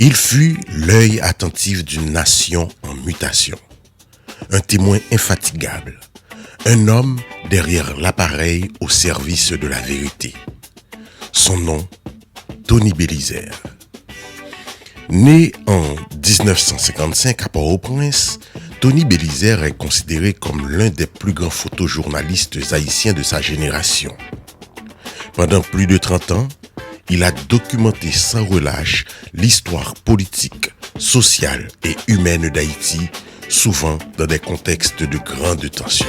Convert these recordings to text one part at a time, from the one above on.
Il fut l'œil attentif d'une nation en mutation, un témoin infatigable, un homme derrière l'appareil au service de la vérité. Son nom, Tony Bélizaire. Né en 1955 à Port-au-Prince, Tony Bélizaire est considéré comme l'un des plus grands photojournalistes haïtiens de sa génération. Pendant plus de 30 ans, il a documenté sans relâche l'histoire politique, sociale et humaine d'Haïti, souvent dans des contextes de grande tension.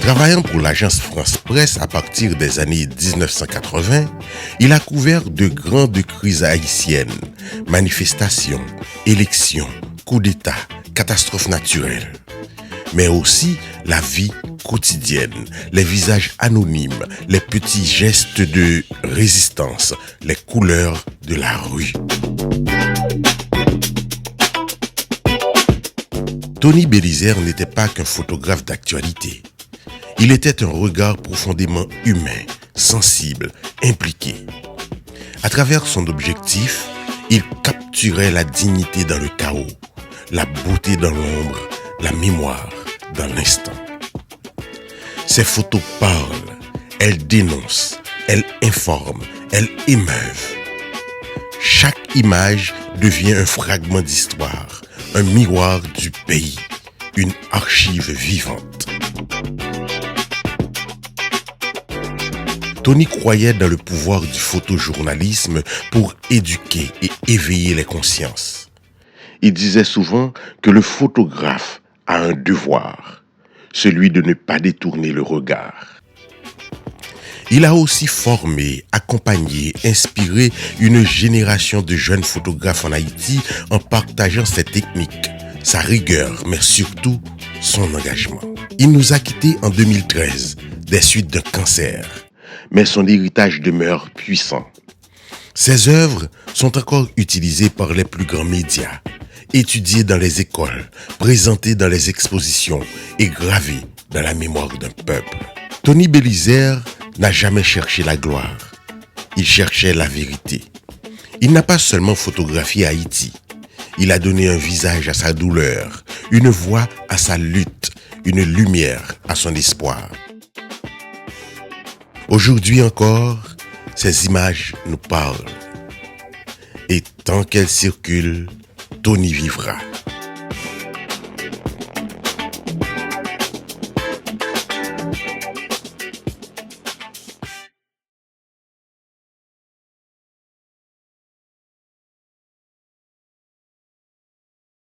Travaillant pour l'agence France Presse à partir des années 1980, il a couvert de grandes crises haïtiennes, manifestations, élections, coups d'État, catastrophes naturelles. Mais aussi la vie quotidienne, les visages anonymes, les petits gestes de résistance, les couleurs de la rue. Tony Bélizaire n'était pas qu'un photographe d'actualité. Il était un regard profondément humain, sensible, impliqué. À travers son objectif, il capturait la dignité dans le chaos, la beauté dans l'ombre, la mémoire dans l'instant. Ces photos parlent, elles dénoncent, elles informent, elles émeuvent. Chaque image devient un fragment d'histoire, un miroir du pays, une archive vivante. Tony croyait dans le pouvoir du photojournalisme pour éduquer et éveiller les consciences. Il disait souvent que le photographe a un devoir, celui de ne pas détourner le regard. Il a aussi formé, accompagné, inspiré une génération de jeunes photographes en Haïti en partageant ses techniques, sa rigueur, mais surtout son engagement. Il nous a quittés en 2013 des suites d'un cancer, mais son héritage demeure puissant. Ses œuvres sont encore utilisées par les plus grands médias, étudiées dans les écoles, présentées dans les expositions et gravées dans la mémoire d'un peuple. Tony Bélizaire n'a jamais cherché la gloire, il cherchait la vérité. Il n'a pas seulement photographié Haïti, il a donné un visage à sa douleur, une voix à sa lutte, une lumière à son espoir. Aujourd'hui encore, ces images nous parlent. Et tant qu'elles circulent, Tony vivra.